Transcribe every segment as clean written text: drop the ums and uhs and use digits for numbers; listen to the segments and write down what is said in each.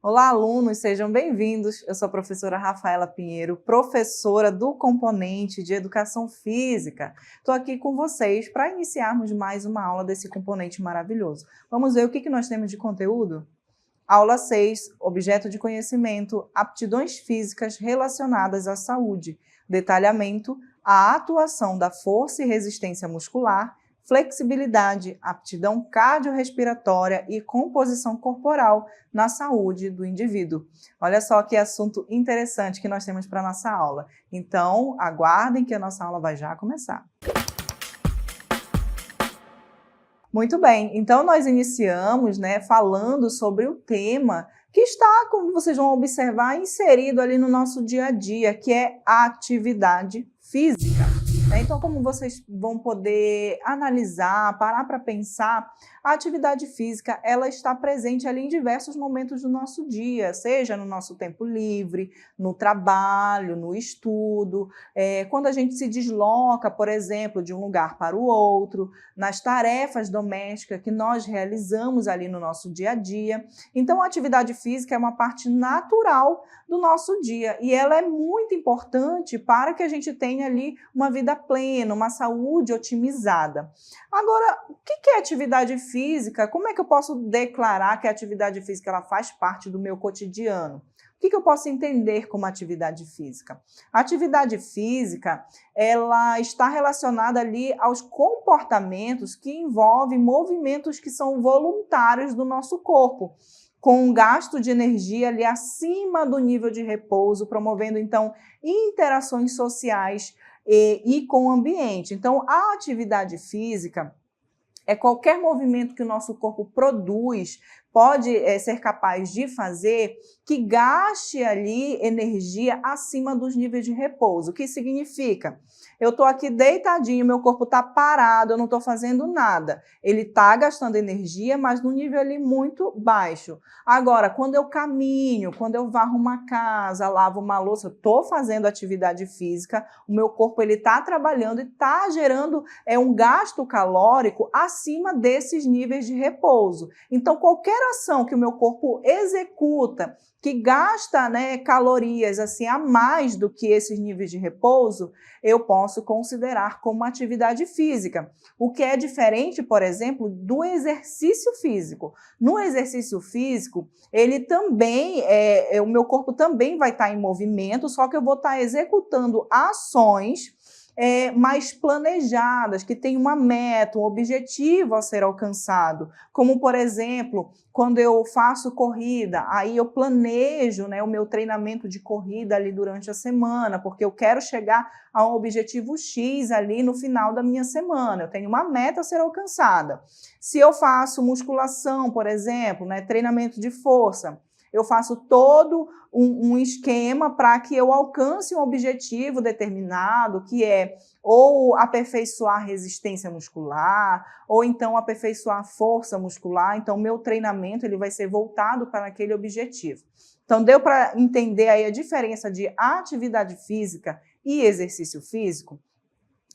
Olá, alunos, sejam bem-vindos. Eu sou a professora Rafaela Pinheiro, professora do componente de Educação Física. Estou aqui com vocês para iniciarmos mais uma aula desse componente maravilhoso. Vamos ver o que nós temos de conteúdo? Aula 6, objeto de conhecimento, aptidões físicas relacionadas à saúde, detalhamento, a atuação da força e resistência muscular, flexibilidade, aptidão cardiorrespiratória e composição corporal na saúde do indivíduo. Olha só que assunto interessante que nós temos para a nossa aula. Então, aguardem que a nossa aula vai já começar. Muito bem, então nós iniciamos, falando sobre o tema que está, como vocês vão observar, inserido ali no nosso dia a dia, que é a atividade física. Então, como vocês vão poder analisar, parar para pensar, a atividade física ela está presente ali em diversos momentos do nosso dia, seja no nosso tempo livre, no trabalho, no estudo, quando a gente se desloca, por exemplo, de um lugar para o outro, nas tarefas domésticas que nós realizamos ali no nosso dia a dia. Então, a atividade física é uma parte natural do nosso dia e ela é muito importante para que a gente tenha ali uma vida plena, uma saúde otimizada. Agora, o que é atividade física? Como é que eu posso declarar que a atividade física ela faz parte do meu cotidiano? O que eu posso entender como atividade física? A atividade física, ela está relacionada ali aos comportamentos que envolvem movimentos que são voluntários do nosso corpo, com um gasto de energia ali acima do nível de repouso, promovendo, então, interações sociais e com o ambiente. Então, a atividade física é qualquer movimento que o nosso corpo produz, pode ser capaz de fazer, que gaste ali energia acima dos níveis de repouso. O que significa? Eu estou aqui deitadinho, meu corpo está parado, eu não estou fazendo nada. Ele está gastando energia, mas num nível ali muito baixo. Agora, quando eu caminho, quando eu varro uma casa, lavo uma louça, eu estou fazendo atividade física, o meu corpo está trabalhando e está gerando um gasto calórico acima desses níveis de repouso. Então, qualquer ação que o meu corpo executa, que gasta calorias assim, a mais do que esses níveis de repouso, eu posso considerar como atividade física. O que é diferente, por exemplo, do exercício físico. No exercício físico, ele também, o meu corpo também vai estar em movimento, só que eu vou estar executando ações mais planejadas, que tem uma meta, um objetivo a ser alcançado. Como, por exemplo, quando eu faço corrida, aí eu planejo o meu treinamento de corrida ali durante a semana, porque eu quero chegar a um objetivo X ali no final da minha semana. Eu tenho uma meta a ser alcançada. Se eu faço musculação, por exemplo, treinamento de força, eu faço todo um esquema para que eu alcance um objetivo determinado, que é ou aperfeiçoar a resistência muscular, ou então aperfeiçoar a força muscular. Então, meu treinamento ele vai ser voltado para aquele objetivo. Então, deu para entender aí a diferença de atividade física e exercício físico?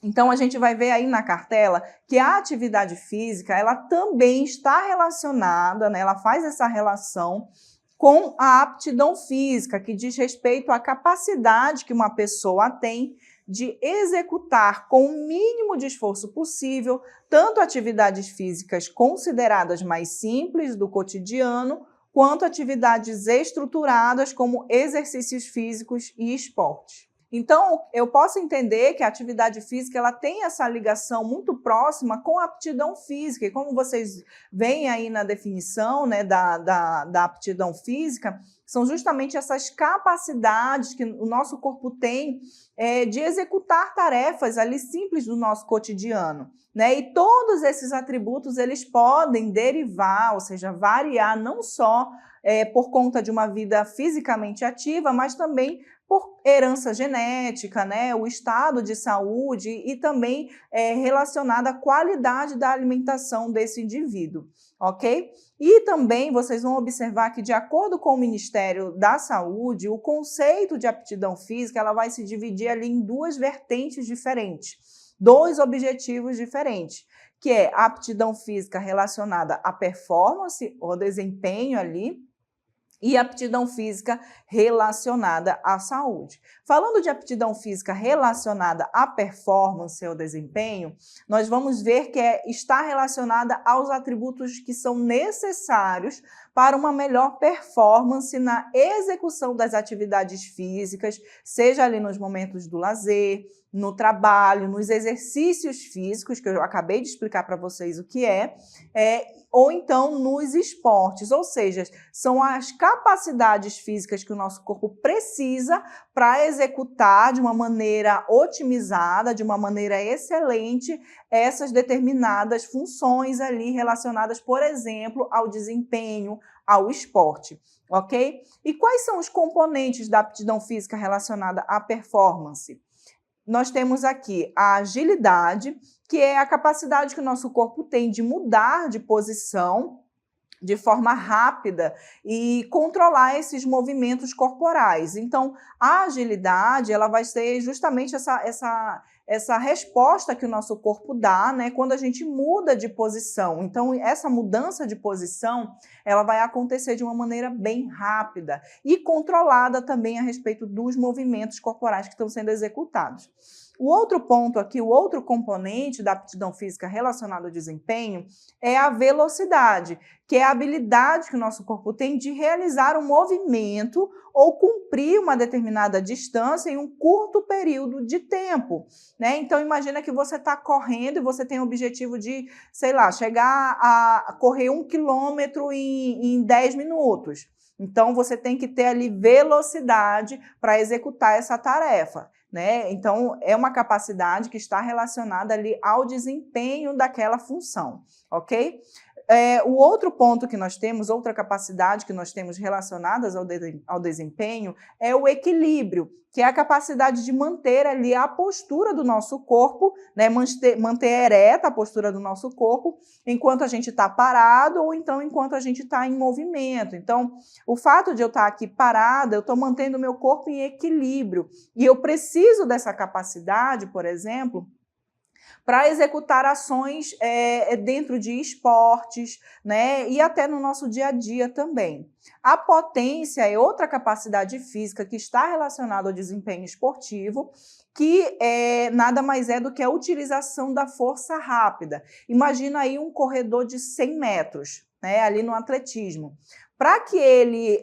Então, a gente vai ver aí na cartela que a atividade física, ela também está relacionada, ela faz essa relação com a aptidão física, que diz respeito à capacidade que uma pessoa tem de executar com o mínimo de esforço possível, tanto atividades físicas consideradas mais simples do cotidiano, quanto atividades estruturadas como exercícios físicos e esportes. Então, eu posso entender que a atividade física ela tem essa ligação muito próxima com a aptidão física. E como vocês veem aí na definição da aptidão física, são justamente essas capacidades que o nosso corpo tem de executar tarefas ali simples do nosso cotidiano. E todos esses atributos eles podem derivar, ou seja, variar não só por conta de uma vida fisicamente ativa, mas também por herança genética, o estado de saúde e também relacionada à qualidade da alimentação desse indivíduo, ok? E também vocês vão observar que, de acordo com o Ministério da Saúde, o conceito de aptidão física ela vai se dividir ali em duas vertentes diferentes, dois objetivos diferentes, que é a aptidão física relacionada à performance, ou desempenho ali, e aptidão física relacionada à saúde. Falando de aptidão física relacionada à performance ou desempenho, nós vamos ver que está relacionada aos atributos que são necessários para uma melhor performance na execução das atividades físicas, seja ali nos momentos do lazer, no trabalho, nos exercícios físicos, que eu acabei de explicar para vocês o que ou então nos esportes, ou seja, são as capacidades físicas que o nosso corpo precisa para executar de uma maneira otimizada, de uma maneira excelente, essas determinadas funções ali relacionadas, por exemplo, ao desempenho, ao esporte, ok? E quais são os componentes da aptidão física relacionada à performance? Nós temos aqui a agilidade, que é a capacidade que o nosso corpo tem de mudar de posição de forma rápida e controlar esses movimentos corporais. Então, a agilidade, ela vai ser justamente essa resposta que o nosso corpo dá, né, quando a gente muda de posição. Então, essa mudança de posição, ela vai acontecer de uma maneira bem rápida e controlada também a respeito dos movimentos corporais que estão sendo executados. O outro ponto aqui, o outro componente da aptidão física relacionado ao desempenho é a velocidade, que é a habilidade que o nosso corpo tem de realizar um movimento ou cumprir uma determinada distância em um curto período de tempo, né? Então, imagina que você está correndo e você tem o objetivo de, sei lá, chegar a correr 1 quilômetro em 10 minutos. Então, você tem que ter ali velocidade para executar essa tarefa, né? Então, é uma capacidade que está relacionada ali ao desempenho daquela função, ok? O outro ponto que nós temos, outra capacidade que nós temos relacionadas ao desempenho é o equilíbrio, que é a capacidade de manter ali a postura do nosso corpo, né, manter ereta a postura do nosso corpo enquanto a gente está parado ou então enquanto a gente está em movimento. Então, o fato de eu estar aqui parada, eu estou mantendo o meu corpo em equilíbrio e eu preciso dessa capacidade, por exemplo, para executar ações dentro de esportes, né, e até no nosso dia a dia também. A potência é outra capacidade física que está relacionada ao desempenho esportivo, que nada mais é do que a utilização da força rápida. Imagina aí um corredor de 100 metros, né, ali no atletismo. Para que ele,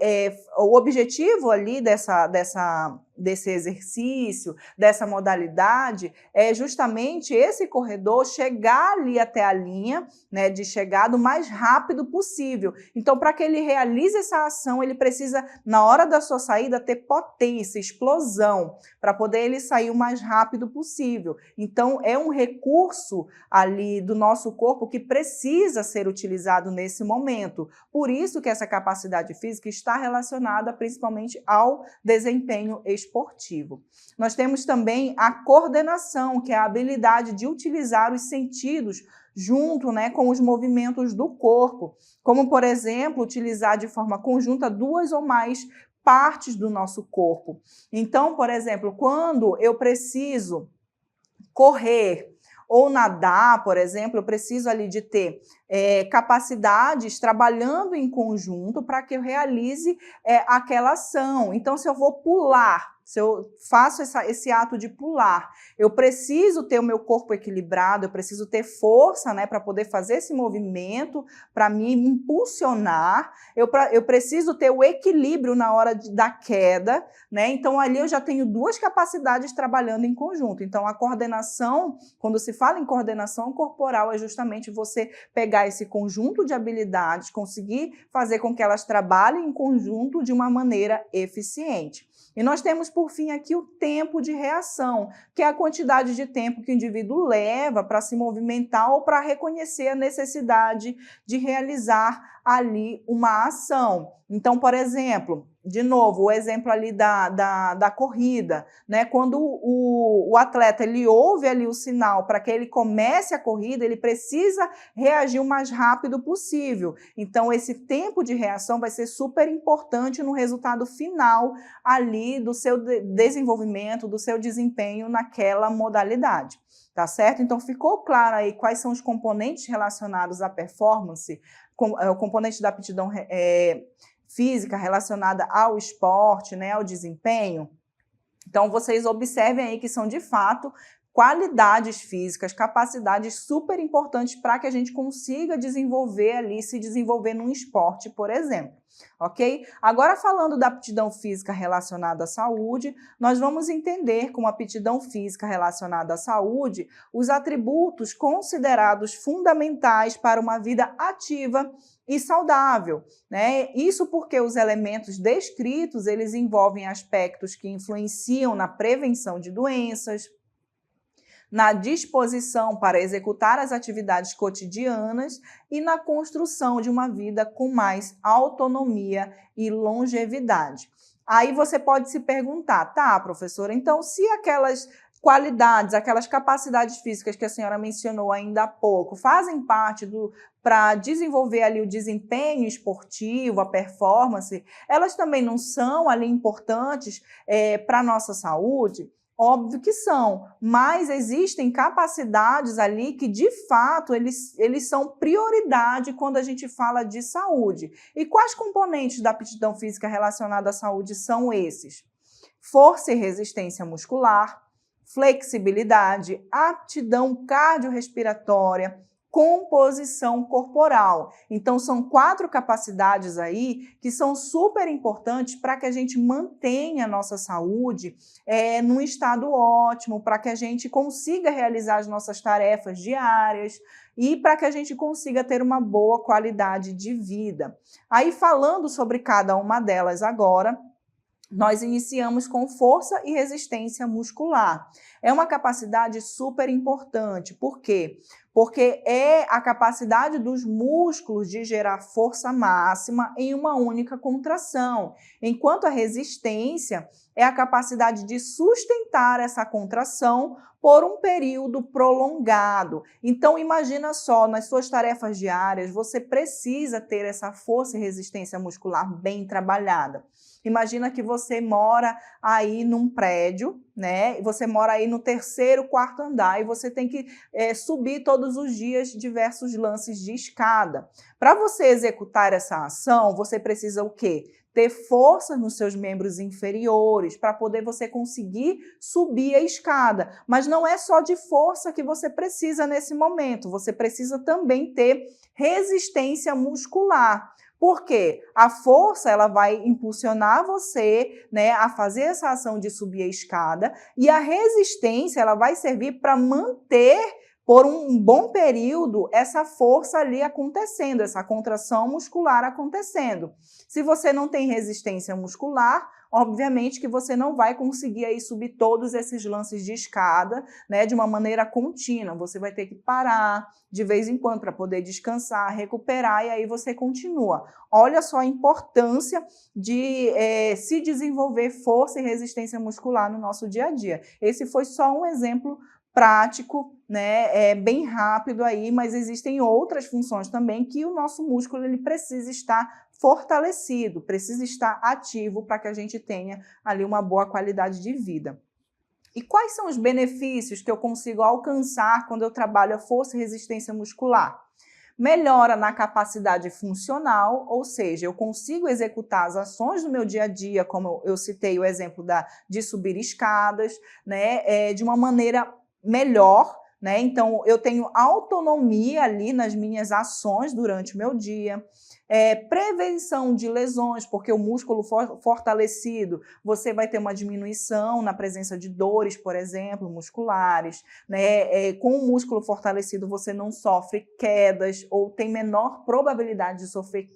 o objetivo ali desse exercício, dessa modalidade, é justamente esse corredor chegar ali até a linha, né, de chegada o mais rápido possível. Então, para que ele realize essa ação, ele precisa, na hora da sua saída, ter potência, explosão, para poder ele sair o mais rápido possível. Então, é um recurso ali do nosso corpo que precisa ser utilizado nesse momento. Por isso que essa capacidade física está relacionada principalmente ao desempenho esportivo. Nós temos também a coordenação, que é a habilidade de utilizar os sentidos junto, né, com os movimentos do corpo, como, por exemplo, utilizar de forma conjunta 2 ou mais partes do nosso corpo. Então, por exemplo, quando eu preciso correr ou nadar, por exemplo, eu preciso ali de ter capacidades trabalhando em conjunto para que eu realize aquela ação. Então, se eu vou pular, se eu faço esse ato de pular, eu preciso ter o meu corpo equilibrado, eu preciso ter força, né, para poder fazer esse movimento, para me impulsionar, eu preciso ter o equilíbrio na hora da queda, né? Então, ali eu já tenho 2 capacidades trabalhando em conjunto. Então, a coordenação, quando se fala em coordenação corporal, é justamente você pegar esse conjunto de habilidades, conseguir fazer com que elas trabalhem em conjunto de uma maneira eficiente. E nós temos, por fim, aqui o tempo de reação, que é a quantidade de tempo que o indivíduo leva para se movimentar ou para reconhecer a necessidade de realizar ali uma ação. Então, por exemplo, de novo, o exemplo ali da corrida, né? Quando o atleta ele ouve ali o sinal para que ele comece a corrida, ele precisa reagir o mais rápido possível. Então, esse tempo de reação vai ser super importante no resultado final ali do seu desenvolvimento, do seu desempenho naquela modalidade. Tá certo? Então, ficou claro aí quais são os componentes relacionados à performance, o componente da aptidão física relacionada ao esporte, né, ao desempenho. Então, vocês observem aí que são, de fato, qualidades físicas, capacidades super importantes para que a gente consiga desenvolver ali, se desenvolver num esporte, por exemplo, ok? Agora, falando da aptidão física relacionada à saúde, nós vamos entender como aptidão física relacionada à saúde os atributos considerados fundamentais para uma vida ativa e saudável, né? Isso porque os elementos descritos, eles envolvem aspectos que influenciam na prevenção de doenças, na disposição para executar as atividades cotidianas e na construção de uma vida com mais autonomia e longevidade. Aí você pode se perguntar, tá, professora, então se aquelas qualidades, aquelas capacidades físicas que a senhora mencionou ainda há pouco, fazem parte para desenvolver ali o desempenho esportivo, a performance, elas também não são ali importantes para a nossa saúde? Óbvio que são, mas existem capacidades ali que, de fato, eles são prioridade quando a gente fala de saúde. E quais componentes da aptidão física relacionada à saúde são esses? Força e resistência muscular, flexibilidade, aptidão cardiorrespiratória, composição corporal. Então, são 4 capacidades aí que são super importantes para que a gente mantenha a nossa saúde num estado ótimo, para que a gente consiga realizar as nossas tarefas diárias e para que a gente consiga ter uma boa qualidade de vida. Aí, falando sobre cada uma delas agora, nós iniciamos com força e resistência muscular. É uma capacidade super importante. Por quê? Porque é a capacidade dos músculos de gerar força máxima em uma única contração, enquanto a resistência é a capacidade de sustentar essa contração por um período prolongado. Então, imagina só, nas suas tarefas diárias, você precisa ter essa força e resistência muscular bem trabalhada. Imagina que você mora aí num prédio, né? Você mora aí no 3º, 4º andar e você tem que subir todos os dias diversos lances de escada. Para você executar essa ação, você precisa o quê? Ter força nos seus membros inferiores para poder você conseguir subir a escada. Mas não é só de força que você precisa nesse momento, você precisa também ter resistência muscular. Por quê? A força ela vai impulsionar você, né, a fazer essa ação de subir a escada e a resistência ela vai servir para manter por um bom período essa força ali acontecendo, essa contração muscular acontecendo. Se você não tem resistência muscular, obviamente que você não vai conseguir aí subir todos esses lances de escada, né, de uma maneira contínua. Você vai ter que parar de vez em quando para poder descansar, recuperar e aí você continua. Olha só a importância de se desenvolver força e resistência muscular no nosso dia a dia. Esse foi só um exemplo prático, né, bem rápido aí, mas existem outras funções também que o nosso músculo ele precisa estar fortalecido, precisa estar ativo para que a gente tenha ali uma boa qualidade de vida. E quais são os benefícios que eu consigo alcançar quando eu trabalho a força e resistência muscular? Melhora na capacidade funcional, ou seja, eu consigo executar as ações do meu dia a dia, como eu citei o exemplo de subir escadas, né, de uma maneira melhor, né? Então, eu tenho autonomia ali nas minhas ações durante o meu dia. Prevenção de lesões, porque o músculo fortalecido, você vai ter uma diminuição na presença de dores, por exemplo, musculares, né? Com o músculo fortalecido, você não sofre quedas ou tem menor probabilidade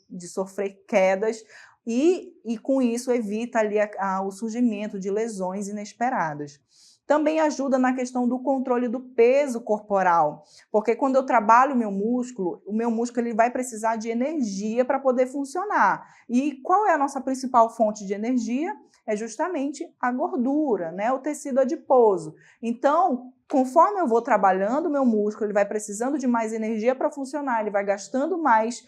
de sofrer quedas e com isso evita ali o surgimento de lesões inesperadas. Também ajuda na questão do controle do peso corporal, porque quando eu trabalho o meu músculo ele vai precisar de energia para poder funcionar. E qual é a nossa principal fonte de energia? É justamente a gordura, né? O tecido adiposo. Então, conforme eu vou trabalhando o meu músculo, ele vai precisando de mais energia para funcionar, ele vai gastando mais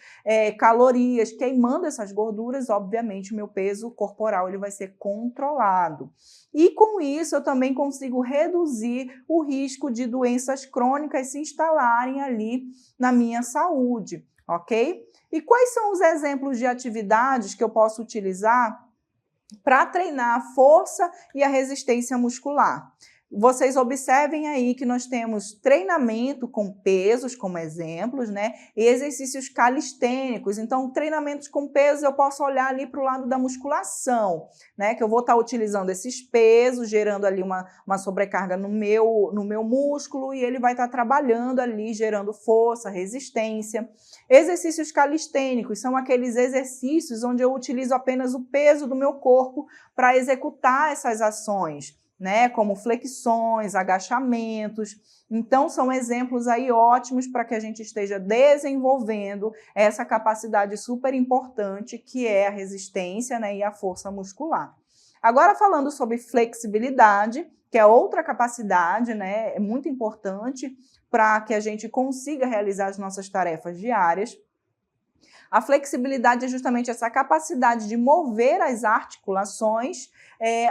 calorias, queimando essas gorduras, obviamente o meu peso corporal ele vai ser controlado. E com isso eu também consigo reduzir o risco de doenças crônicas se instalarem ali na minha saúde, ok? E quais são os exemplos de atividades que eu posso utilizar para treinar a força e a resistência muscular? Vocês observem aí que nós temos treinamento com pesos como exemplos, né? E exercícios calistênicos. Então, treinamentos com pesos eu posso olhar ali para o lado da musculação, né? Que eu vou estar utilizando esses pesos, gerando ali uma sobrecarga no meu músculo e ele vai estar trabalhando ali, gerando força, resistência. Exercícios calistênicos são aqueles exercícios onde eu utilizo apenas o peso do meu corpo para executar essas ações, né, como flexões, agachamentos. Então, são exemplos aí ótimos para que a gente esteja desenvolvendo essa capacidade super importante que é a resistência, né, e a força muscular. Agora, falando sobre flexibilidade, que é outra capacidade, né, é muito importante para que a gente consiga realizar as nossas tarefas diárias. A flexibilidade é justamente essa capacidade de mover as articulações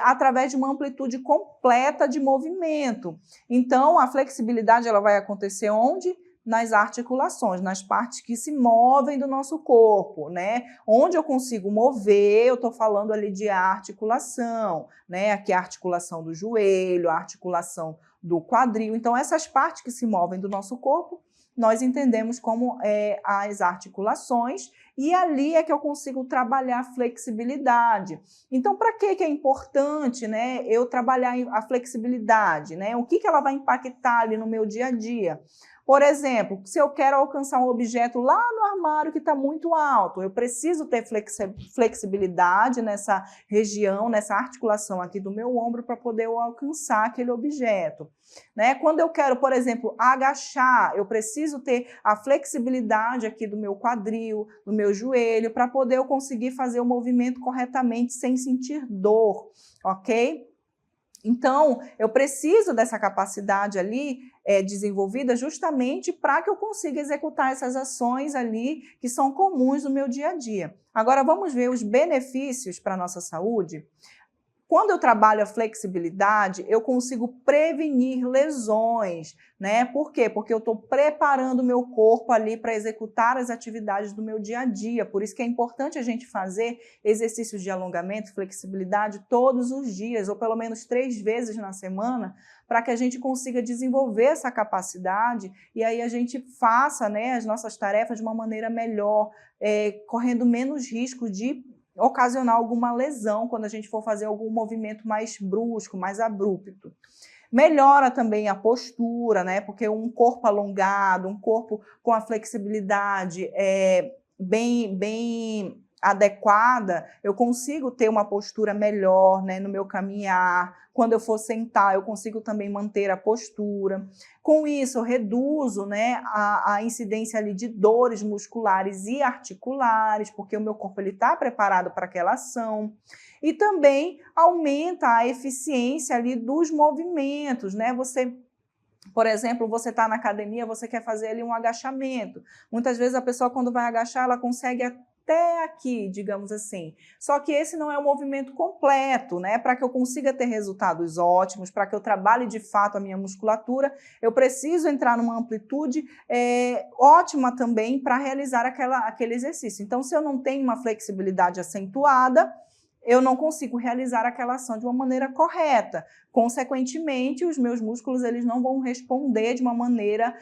através de uma amplitude completa de movimento. Então, a flexibilidade ela vai acontecer onde? Nas articulações, nas partes que se movem do nosso corpo, né? Onde eu consigo mover, eu estou falando ali de articulação, né? Aqui a articulação do joelho, a articulação do quadril. Então, essas partes que se movem do nosso corpo, nós entendemos como as articulações, e ali é que eu consigo trabalhar a flexibilidade. Então, para que é importante, né, eu trabalhar a flexibilidade, né? O que ela vai impactar ali no meu dia a dia? Por exemplo, se eu quero alcançar um objeto lá no armário que está muito alto, eu preciso ter flexibilidade nessa região, nessa articulação aqui do meu ombro para poder eu alcançar aquele objeto, né? Quando eu quero, por exemplo, agachar, eu preciso ter a flexibilidade aqui do meu quadril, do meu joelho, para poder eu conseguir fazer o movimento corretamente sem sentir dor, ok? Então, eu preciso dessa capacidade ali desenvolvida justamente para que eu consiga executar essas ações ali que são comuns no meu dia a dia. Agora, vamos ver os benefícios para a nossa saúde? Quando eu trabalho a flexibilidade, eu consigo prevenir lesões, né? Por quê? Porque eu estou preparando o meu corpo ali para executar as atividades do meu dia a dia. Por isso que é importante a gente fazer exercícios de alongamento, flexibilidade todos os dias, ou pelo menos 3 vezes na semana, para que a gente consiga desenvolver essa capacidade e aí a gente faça, né, as nossas tarefas de uma maneira melhor, correndo menos risco de ocasionar alguma lesão quando a gente for fazer algum movimento mais brusco, mais abrupto. Melhora também a postura, né? Porque um corpo alongado, um corpo com a flexibilidade bem adequada, eu consigo ter uma postura melhor, né, no meu caminhar. Quando eu for sentar, eu consigo também manter a postura. Com isso, eu reduzo, né, a incidência ali de dores musculares e articulares, porque o meu corpo está preparado para aquela ação. E também aumenta a eficiência ali dos movimentos, né? Por exemplo, você está na academia, você quer fazer ali um agachamento. Muitas vezes a pessoa, quando vai agachar, ela consegue até aqui, digamos assim. Só que esse não é o movimento completo, né? Para que eu consiga ter resultados ótimos, para que eu trabalhe de fato a minha musculatura, eu preciso entrar numa amplitude ótima também para realizar aquele exercício. Então, se eu não tenho uma flexibilidade acentuada, eu não consigo realizar aquela ação de uma maneira correta. Consequentemente, os meus músculos eles não vão responder de uma maneira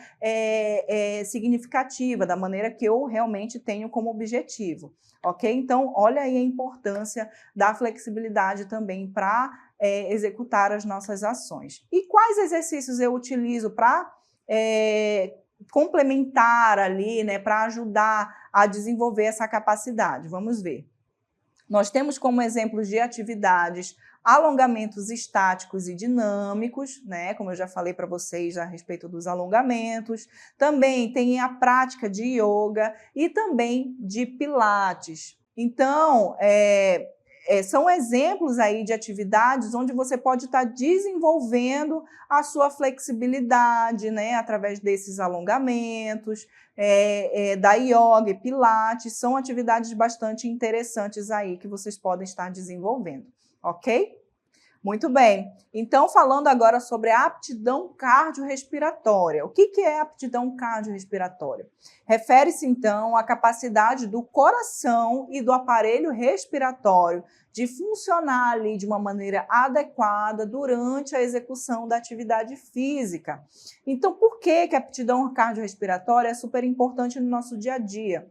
significativa, da maneira que eu realmente tenho como objetivo. Ok? Então, olha aí a importância da flexibilidade também para executar as nossas ações. E quais exercícios eu utilizo para complementar ali, né, para ajudar a desenvolver essa capacidade? Vamos ver. Nós temos como exemplos de atividades alongamentos estáticos e dinâmicos, né? Como eu já falei para vocês a respeito dos alongamentos. Também tem a prática de yoga e também de pilates. Então, são exemplos aí de atividades onde você pode estar desenvolvendo a sua flexibilidade, né, através desses alongamentos, da yoga e pilates, são atividades bastante interessantes aí que vocês podem estar desenvolvendo, ok? Muito bem. Então, falando agora sobre a aptidão cardiorrespiratória. O que é aptidão cardiorrespiratória? Refere-se, então, à capacidade do coração e do aparelho respiratório de funcionar ali de uma maneira adequada durante a execução da atividade física. Então, por que a aptidão cardiorrespiratória é super importante no nosso dia a dia?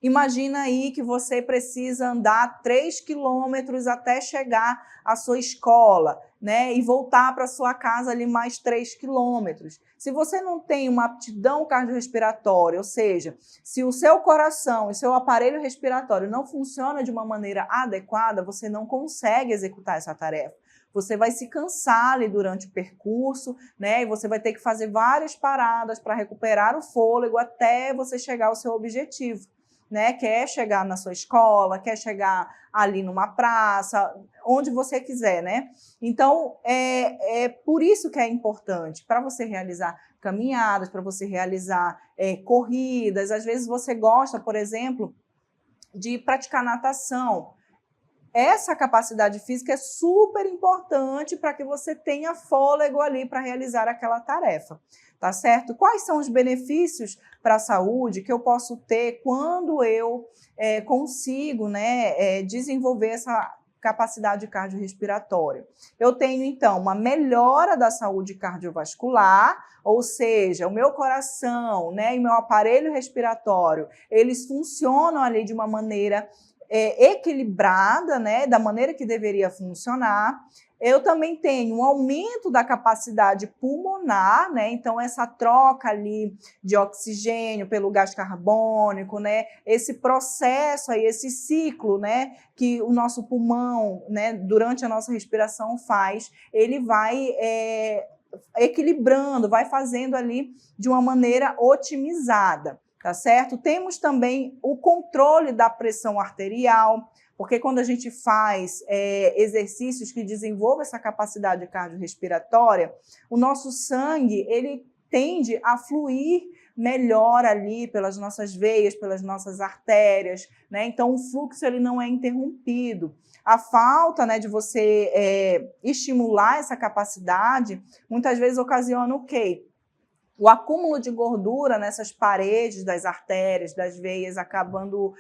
Imagina aí que você precisa andar 3 quilômetros até chegar à sua escola, né? E voltar para sua casa ali mais 3 quilômetros. Se você não tem uma aptidão cardiorrespiratória, ou seja, se o seu coração e seu aparelho respiratório não funciona de uma maneira adequada, você não consegue executar essa tarefa. Você vai se cansar ali durante o percurso, né? E você vai ter que fazer várias paradas para recuperar o fôlego até você chegar ao seu objetivo. Né, quer chegar na sua escola, quer chegar ali numa praça, onde você quiser, né? Então, é por isso que é importante, para você realizar caminhadas, para você realizar corridas. Às vezes você gosta, por exemplo, de praticar natação. Essa capacidade física é super importante para que você tenha fôlego ali para realizar aquela tarefa, tá certo? Quais são os benefícios para a saúde que eu posso ter quando eu consigo, né, desenvolver essa capacidade cardiorrespiratória? Eu tenho, então, uma melhora da saúde cardiovascular, ou seja, o meu coração, né, e meu aparelho respiratório, eles funcionam ali de uma maneira equilibrada, né, da maneira que deveria funcionar. Eu também tenho um aumento da capacidade pulmonar, né? Então, essa troca ali de oxigênio pelo gás carbônico, né? Esse processo aí, esse ciclo, né? Que o nosso pulmão, né? Durante a nossa respiração faz, ele vai equilibrando, vai fazendo ali de uma maneira otimizada. Tá certo? Temos também o controle da pressão arterial, porque quando a gente faz exercícios que desenvolvam essa capacidade cardiorrespiratória, o nosso sangue, ele tende a fluir melhor ali pelas nossas veias, pelas nossas artérias, né? Então, o fluxo ele não é interrompido. A falta, né, de você estimular essa capacidade, muitas vezes ocasiona o quê? O acúmulo de gordura nessas paredes das artérias, das veias, acabando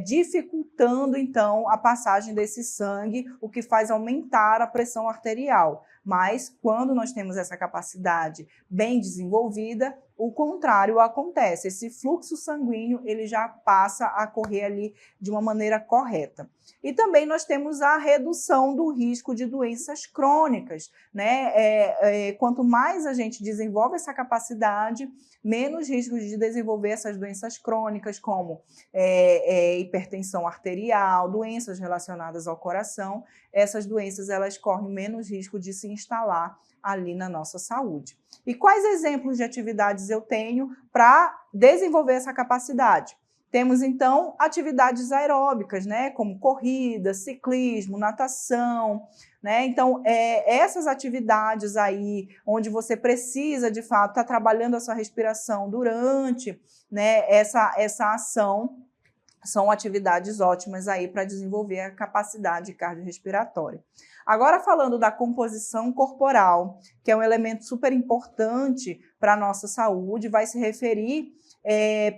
dificultando, então, a passagem desse sangue, o que faz aumentar a pressão arterial. Mas, quando nós temos essa capacidade bem desenvolvida, o contrário acontece. Esse fluxo sanguíneo ele já passa a correr ali de uma maneira correta. E também nós temos a redução do risco de doenças crônicas, né? Quanto mais a gente desenvolve essa capacidade, menos riscos de desenvolver essas doenças crônicas, como hipertensão arterial, doenças relacionadas ao coração. Essas doenças elas correm menos risco de se instalar ali na nossa saúde. E quais exemplos de atividades eu tenho para desenvolver essa capacidade? Temos, então, atividades aeróbicas, né, como corrida, ciclismo, natação, né? Então, essas atividades aí, onde você precisa, de fato, estar trabalhando a sua respiração durante, né, essa ação, são atividades ótimas aí para desenvolver a capacidade cardiorrespiratória. Agora, falando da composição corporal, que é um elemento super importante para a nossa saúde, vai se referir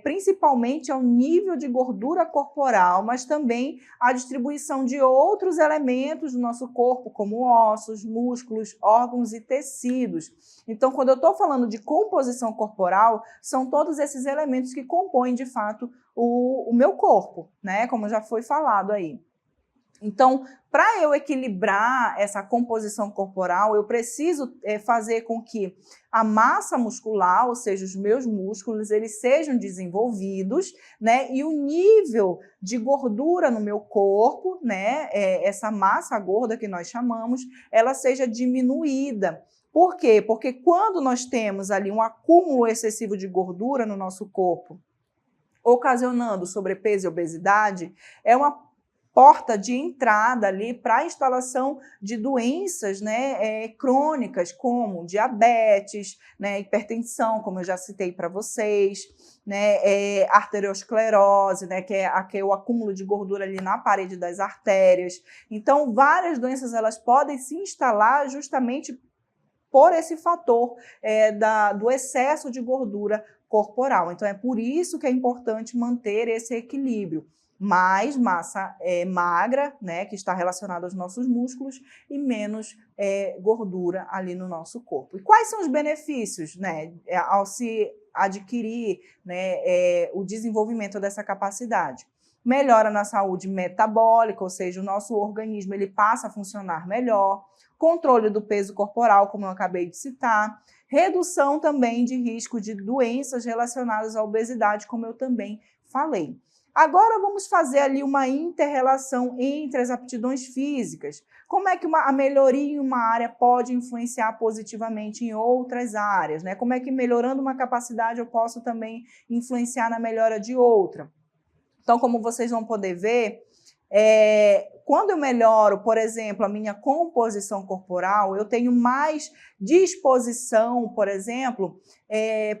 principalmente ao nível de gordura corporal, mas também à distribuição de outros elementos do nosso corpo, como ossos, músculos, órgãos e tecidos. Então, quando eu estou falando de composição corporal, são todos esses elementos que compõem, de fato, o meu corpo, né? Como já foi falado aí. Então, para eu equilibrar essa composição corporal, eu preciso fazer com que a massa muscular, ou seja, os meus músculos, eles sejam desenvolvidos, né? E o nível de gordura no meu corpo, né? Essa massa gorda que nós chamamos, ela seja diminuída. Por quê? Porque quando nós temos ali um acúmulo excessivo de gordura no nosso corpo, ocasionando sobrepeso e obesidade, é uma porta de entrada ali para a instalação de doenças, né, crônicas, como diabetes, né, hipertensão, como eu já citei para vocês, né, arteriosclerose, né, que é o acúmulo de gordura ali na parede das artérias. Então, várias doenças elas podem se instalar justamente por esse fator do excesso de gordura corporal. Então, é por isso que é importante manter esse equilíbrio. Mais massa magra, né, que está relacionada aos nossos músculos, e menos gordura ali no nosso corpo. E quais são os benefícios, né, ao se adquirir, né, o desenvolvimento dessa capacidade? Melhora na saúde metabólica, ou seja, o nosso organismo ele passa a funcionar melhor, controle do peso corporal, como eu acabei de citar, redução também de risco de doenças relacionadas à obesidade, como eu também falei. Agora vamos fazer ali uma inter-relação entre as aptidões físicas. Como é que a melhoria em uma área pode influenciar positivamente em outras áreas, né? Como é que melhorando uma capacidade eu posso também influenciar na melhora de outra? Então, como vocês vão poder ver, quando eu melhoro, por exemplo, a minha composição corporal, eu tenho mais disposição, por exemplo,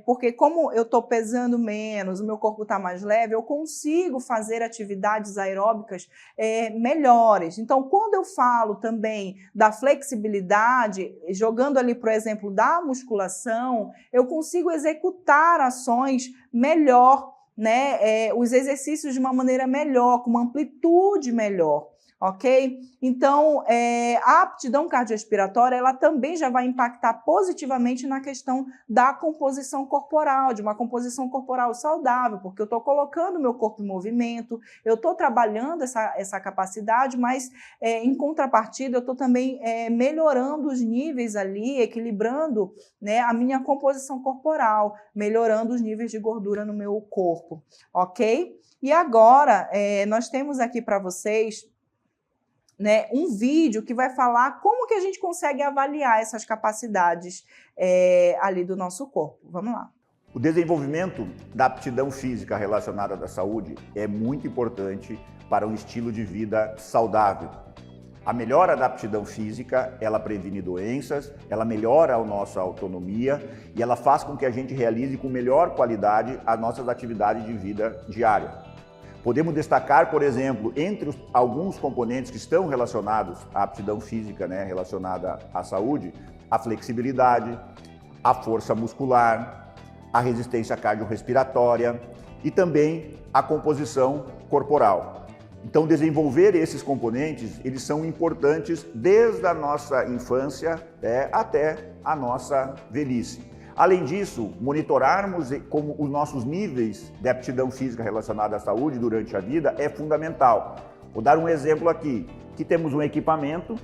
porque como eu estou pesando menos, o meu corpo está mais leve, eu consigo fazer atividades aeróbicas melhores. Então, quando eu falo também da flexibilidade, jogando ali, por exemplo, da musculação, eu consigo executar ações melhor, né, os exercícios de uma maneira melhor, com uma amplitude melhor, ok? Então, a aptidão cardiorrespiratória, ela também já vai impactar positivamente na questão da composição corporal, de uma composição corporal saudável, porque eu estou colocando o meu corpo em movimento, eu estou trabalhando essa capacidade, mas, em contrapartida, eu estou também melhorando os níveis ali, equilibrando, né, a minha composição corporal, melhorando os níveis de gordura no meu corpo, ok? E agora, nós temos aqui para vocês, né, um vídeo que vai falar como que a gente consegue avaliar essas capacidades ali do nosso corpo. Vamos lá. O desenvolvimento da aptidão física relacionada à saúde é muito importante para um estilo de vida saudável. A melhora da aptidão física, ela previne doenças, ela melhora a nossa autonomia e ela faz com que a gente realize com melhor qualidade as nossas atividades de vida diária. Podemos destacar, por exemplo, entre alguns componentes que estão relacionados à aptidão física, né, relacionada à saúde, a flexibilidade, a força muscular, a resistência cardiorrespiratória e também a composição corporal. Então, desenvolver esses componentes, eles são importantes desde a nossa infância até a nossa velhice. Além disso, monitorarmos como os nossos níveis de aptidão física relacionada à saúde durante a vida é fundamental. Vou dar um exemplo aqui, que temos um equipamento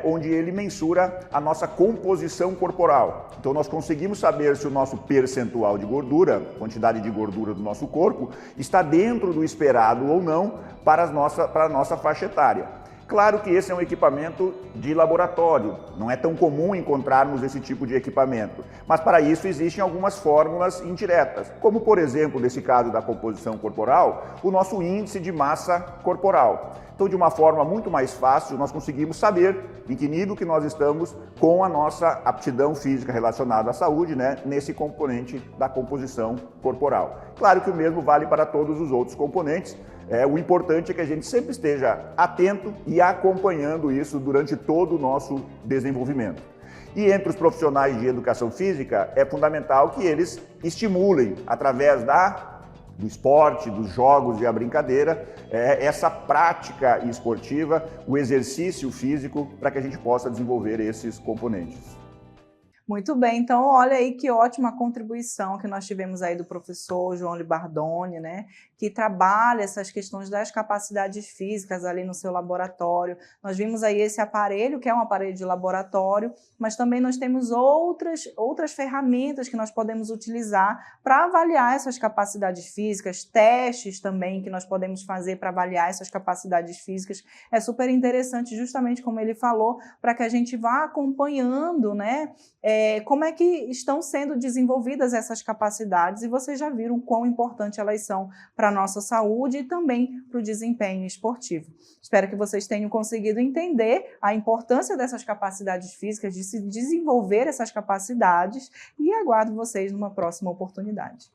onde ele mensura a nossa composição corporal. Então nós conseguimos saber se o nosso percentual de gordura, quantidade de gordura do nosso corpo, está dentro do esperado ou não para a nossa faixa etária. Claro que esse é um equipamento de laboratório, não é tão comum encontrarmos esse tipo de equipamento, mas para isso existem algumas fórmulas indiretas, como por exemplo, nesse caso da composição corporal, o nosso índice de massa corporal. Então, de uma forma muito mais fácil, nós conseguimos saber em que nível que nós estamos com a nossa aptidão física relacionada à saúde, né, nesse componente da composição corporal. Claro que o mesmo vale para todos os outros componentes. O importante é que a gente sempre esteja atento e acompanhando isso durante todo o nosso desenvolvimento. E entre os profissionais de educação física, é fundamental que eles estimulem, através do esporte, dos jogos e a brincadeira, essa prática esportiva, o exercício físico, para que a gente possa desenvolver esses componentes. Muito bem, então olha aí que ótima contribuição que nós tivemos aí do professor João Libardoni, né, que trabalha essas questões das capacidades físicas ali no seu laboratório. Nós vimos aí esse aparelho, que é um aparelho de laboratório, mas também nós temos outras ferramentas que nós podemos utilizar para avaliar essas capacidades físicas, testes também que nós podemos fazer para avaliar essas capacidades físicas. É super interessante, justamente como ele falou, para que a gente vá acompanhando, né, como é que estão sendo desenvolvidas essas capacidades, e vocês já viram quão importante elas são para a nossa saúde e também para o desempenho esportivo. Espero que vocês tenham conseguido entender a importância dessas capacidades físicas, de se desenvolver essas capacidades, e aguardo vocês numa próxima oportunidade.